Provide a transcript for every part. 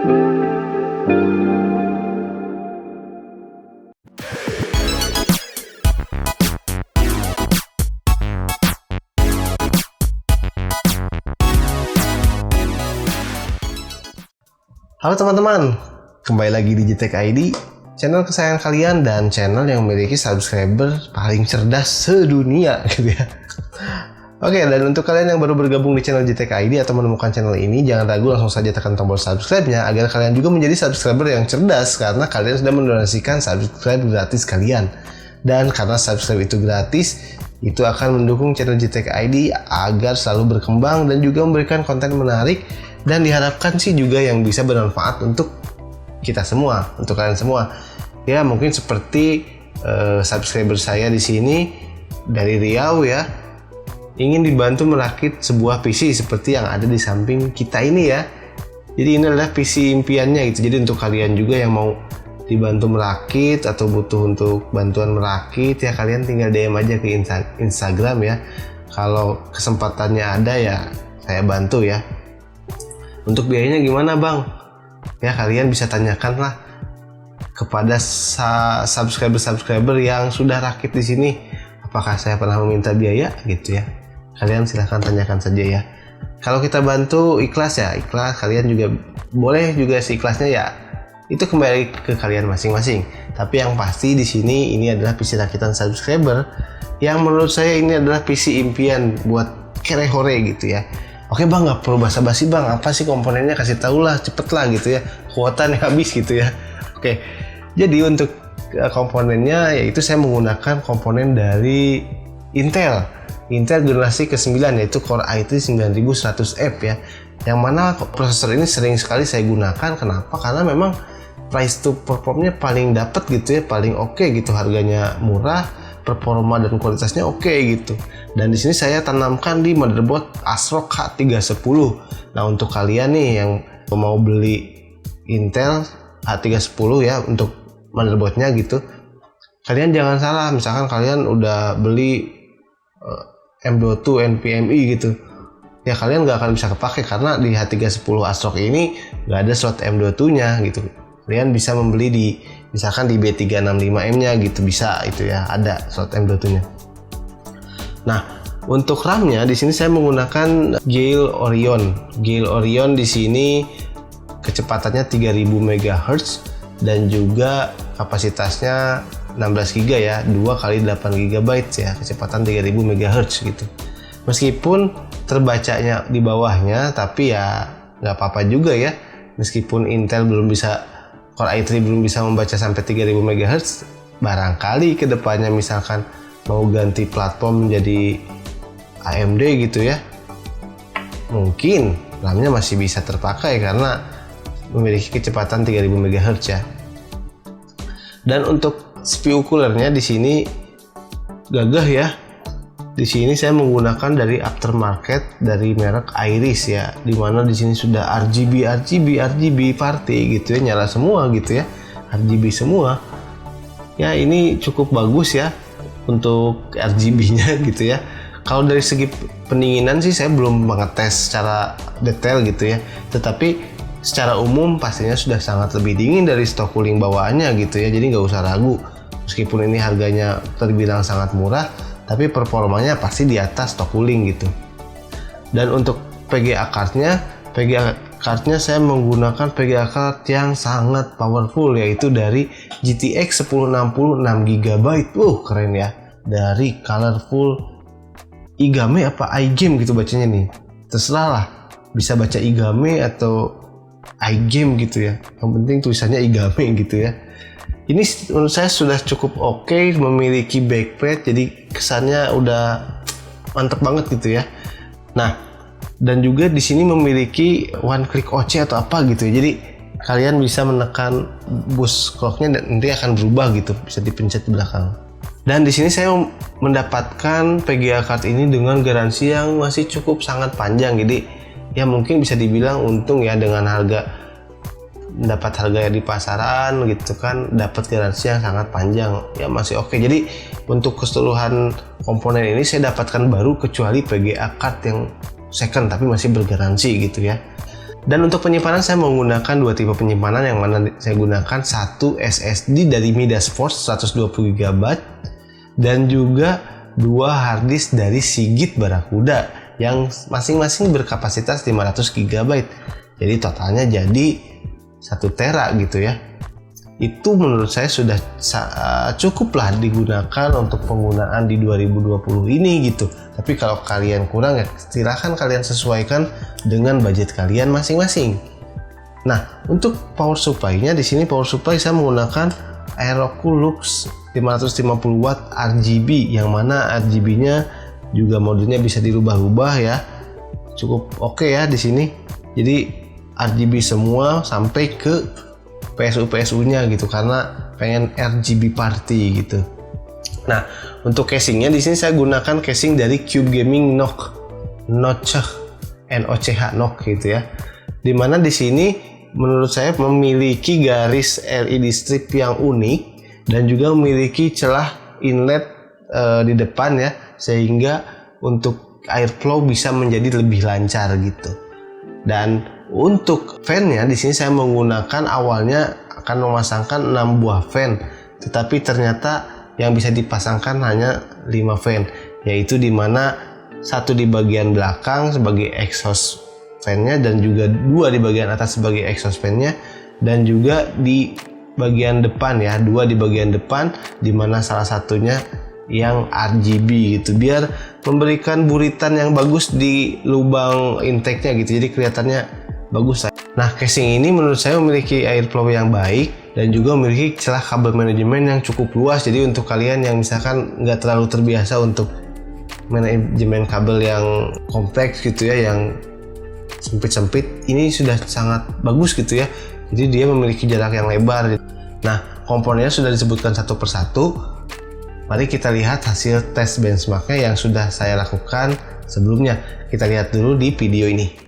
Halo teman-teman, kembali lagi di JTech ID, channel kesayangan kalian dan channel yang memiliki subscriber paling cerdas sedunia gitu ya. Oke, dan untuk kalian yang baru bergabung di channel JTech ID atau menemukan channel ini, jangan ragu langsung saja tekan tombol subscribe-nya agar kalian juga menjadi subscriber yang cerdas karena kalian sudah mendonasikan subscribe gratis kalian. Dan karena subscribe itu gratis, itu akan mendukung channel JTech ID agar selalu berkembang dan juga memberikan konten menarik. Dan diharapkan sih juga yang bisa bermanfaat untuk kita semua, untuk kalian semua. Ya mungkin seperti subscriber saya di sini dari Riau ya, ingin dibantu merakit sebuah PC seperti yang ada di samping kita ini ya. Jadi ini adalah PC impiannya gitu. Jadi untuk kalian juga yang mau dibantu merakit atau butuh untuk bantuan merakit ya, kalian tinggal DM aja ke Instagram ya. Kalau kesempatannya ada ya saya bantu ya. Untuk biayanya gimana bang? Ya kalian bisa tanyakan lah kepada subscriber yang sudah rakit di sini. Apakah saya pernah meminta biaya gitu ya? Kalian silahkan tanyakan saja ya. Kalau kita bantu ikhlas ya ikhlas. Kalian juga boleh juga seikhlasnya ya. Itu kembali ke kalian masing-masing. Tapi yang pasti di sini ini adalah PC rakitan subscriber yang menurut saya ini adalah PC impian buat kere-hore gitu ya. Oke bang, nggak perlu basa-basi bang, apa sih komponennya, kasih tau lah, cepet lah gitu ya, kuotanya habis gitu ya. Oke, jadi untuk komponennya yaitu saya menggunakan komponen dari Intel generasi ke-9 yaitu Core i3 9100F ya, yang mana prosesor ini sering sekali saya gunakan. Kenapa? Karena memang price to performnya paling dapet gitu ya, paling oke gitu, harganya murah, performa dan kualitasnya oke gitu. Dan di sini saya tanamkan di motherboard ASRock H310. Nah, untuk kalian nih yang mau beli Intel H310 ya untuk motherboardnya gitu, kalian jangan salah. Misalkan kalian udah beli M.2 NVMe gitu, ya kalian nggak akan bisa kepake karena di H310 ASRock ini nggak ada slot M.2 nya gitu. Kalian bisa membeli di misalkan di B365M nya gitu, bisa itu ya, ada slot M.2 nya. Nah, untuk RAM-nya di sini saya menggunakan Gale Orion di sini kecepatannya 3000 MHz dan juga kapasitasnya 16 GB ya, 2 x 8 GB ya, kecepatan 3000 MHz gitu. Meskipun terbacanya di bawahnya, tapi ya nggak apa-apa juga ya. Meskipun Intel belum bisa, Core i3 belum bisa membaca sampai 3000 MHz, barangkali kedepannya misalkan mau ganti platform menjadi AMD gitu ya, mungkin RAM-nya masih bisa terpakai karena memiliki kecepatan 3000 MHz ya. Dan untuk CPU coolernya di sini gagah ya. Di sini saya menggunakan dari aftermarket dari merek Iris ya, dimana di sini sudah RGB party gitu ya, nyala semua gitu ya, RGB semua. Ya ini cukup bagus ya untuk RGB-nya gitu ya. Kalau dari segi pendinginan sih saya belum mengetes secara detail gitu ya, tetapi secara umum pastinya sudah sangat lebih dingin dari stok cooling bawaannya gitu ya, jadi nggak usah ragu. Meskipun ini harganya terbilang sangat murah, tapi performanya pasti di atas stok cooling gitu. Dan untuk PGA cardnya saya menggunakan PGA card yang sangat powerful, yaitu dari GTX 1060 6GB. Keren ya, dari Colorful Igame apa iGame gitu bacanya nih, terserah lah, bisa baca Igame atau iGame gitu ya, yang penting tulisannya Igame gitu ya. Ini menurut saya sudah cukup oke, memiliki backplate, jadi kesannya udah mantep banget gitu ya. Nah, dan juga di sini memiliki one click OC atau apa gitu ya, jadi kalian bisa menekan boost clocknya dan nanti akan berubah gitu, bisa dipencet di belakang. Dan di sini saya mendapatkan PGA card ini dengan garansi yang masih cukup sangat panjang, jadi ya mungkin bisa dibilang untung ya, dengan dapat harga di pasaran gitu kan, dapat garansi yang sangat panjang ya, masih oke. Jadi untuk keseluruhan komponen ini saya dapatkan baru, kecuali PGA card yang second tapi masih bergaransi gitu ya. Dan untuk penyimpanan saya menggunakan dua tipe penyimpanan, yang mana saya gunakan satu SSD dari Midas Force 120 GB dan juga dua harddisk dari Seagate Barakuda yang masing-masing berkapasitas 500 GB. Jadi totalnya jadi 1 tera gitu ya. Itu menurut saya sudah cukuplah digunakan untuk penggunaan di 2020 ini gitu. Tapi kalau kalian kurang ya silahkan kalian sesuaikan dengan budget kalian masing-masing. Nah, untuk power supply-nya di sini power supply saya menggunakan Aerocool Lux 550 watt RGB, yang mana RGB-nya juga modenya bisa dirubah-rubah ya. Cukup oke ya di sini. Jadi RGB semua sampai ke PSU-nya gitu, karena pengen RGB party gitu. Nah, untuk casingnya di sini saya gunakan casing dari Cube Gaming Notch gitu ya. Dimana di sini menurut saya memiliki garis LED strip yang unik dan juga memiliki celah inlet di depan ya, sehingga untuk airflow bisa menjadi lebih lancar gitu. Dan untuk fan-nya di sini saya menggunakan awalnya akan memasangkan 6 buah fan, tetapi ternyata yang bisa dipasangkan hanya 5 fan, yaitu dimana satu di bagian belakang sebagai exhaust fan-nya dan juga 2 di bagian atas sebagai exhaust fan-nya, dan juga di bagian depan ya, 2 di bagian depan, dimana salah satunya yang RGB gitu, biar memberikan buritan yang bagus di lubang intake-nya gitu, jadi kelihatannya bagus. Nah, casing ini menurut saya memiliki airflow yang baik dan juga memiliki celah kabel manajemen yang cukup luas. Jadi untuk kalian yang misalkan nggak terlalu terbiasa untuk manajemen kabel yang kompleks gitu ya, yang sempit-sempit, ini sudah sangat bagus gitu ya. Jadi dia memiliki jarak yang lebar. Nah, komponennya sudah disebutkan satu persatu. Mari kita lihat hasil tes benchmarknya yang sudah saya lakukan sebelumnya. Kita lihat dulu di video ini.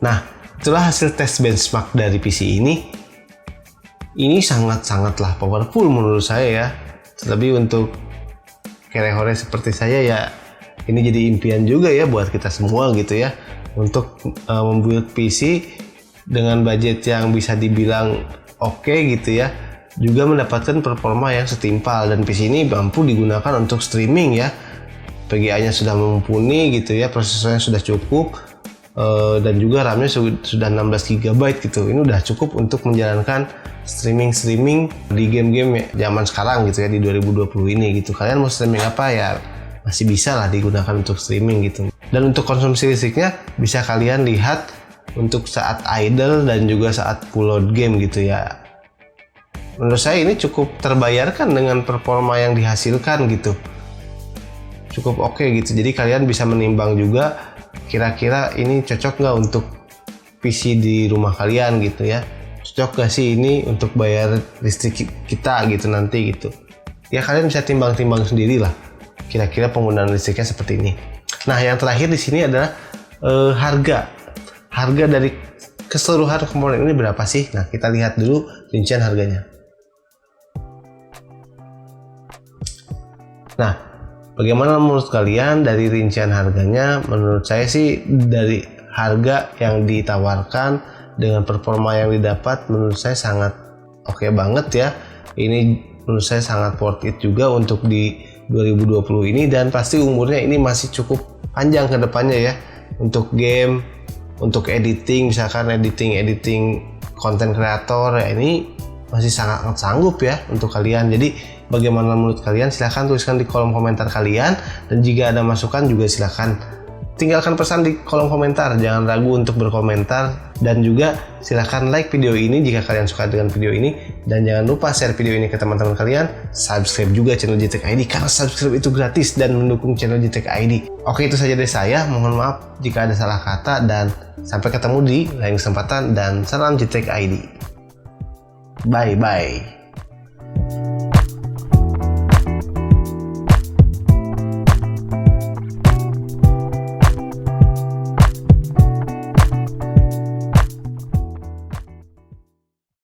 Nah, itulah hasil tes benchmark dari PC ini. Ini sangat-sangatlah powerful menurut saya ya. Terlebih untuk kere-hore seperti saya ya, ini jadi impian juga ya buat kita semua gitu ya, untuk membuat PC dengan budget yang bisa dibilang oke gitu ya, juga mendapatkan performa yang setimpal, dan PC ini mampu digunakan untuk streaming ya. VGA-nya sudah mumpuni gitu ya, prosesornya sudah cukup, dan juga RAM-nya sudah 16 GB gitu. Ini udah cukup untuk menjalankan streaming di game-game zaman sekarang gitu ya, di 2020 ini gitu. Kalian mau streaming apa ya masih bisa lah digunakan untuk streaming gitu. Dan untuk konsumsi listriknya bisa kalian lihat untuk saat idle dan juga saat full load game gitu ya. Menurut saya ini cukup terbayarkan dengan performa yang dihasilkan gitu. Cukup oke gitu. Jadi kalian bisa menimbang juga kira-kira ini cocok nggak untuk PC di rumah kalian gitu ya. Cocok gak sih ini untuk bayar listrik kita gitu nanti gitu. Ya kalian bisa timbang-timbang sendiri lah. Kira-kira penggunaan listriknya seperti ini. Nah, yang terakhir di sini adalah harga. Harga dari keseluruhan komponen ini berapa sih? Nah, kita lihat dulu rincian harganya. Nah, bagaimana menurut kalian dari rincian harganya? Menurut saya sih dari harga yang ditawarkan dengan performa yang didapat, menurut saya sangat oke banget ya. Ini menurut saya sangat worth it juga untuk di 2020 ini, dan pasti umurnya ini masih cukup panjang ke depannya ya. Untuk game, untuk editing, misalkan editing konten kreator ya, ini masih sangat sanggup ya untuk kalian. Jadi bagaimana menurut kalian? Silahkan tuliskan di kolom komentar kalian, dan jika ada masukan juga silahkan tinggalkan pesan di kolom komentar. Jangan ragu untuk berkomentar, dan juga silahkan like video ini jika kalian suka dengan video ini, dan jangan lupa share video ini ke teman-teman kalian. Subscribe juga channel JTech ID karena subscribe itu gratis dan mendukung channel JTech ID. Oke, itu saja dari saya. Mohon maaf jika ada salah kata, dan sampai ketemu di lain kesempatan, dan salam JTech ID. Bye bye.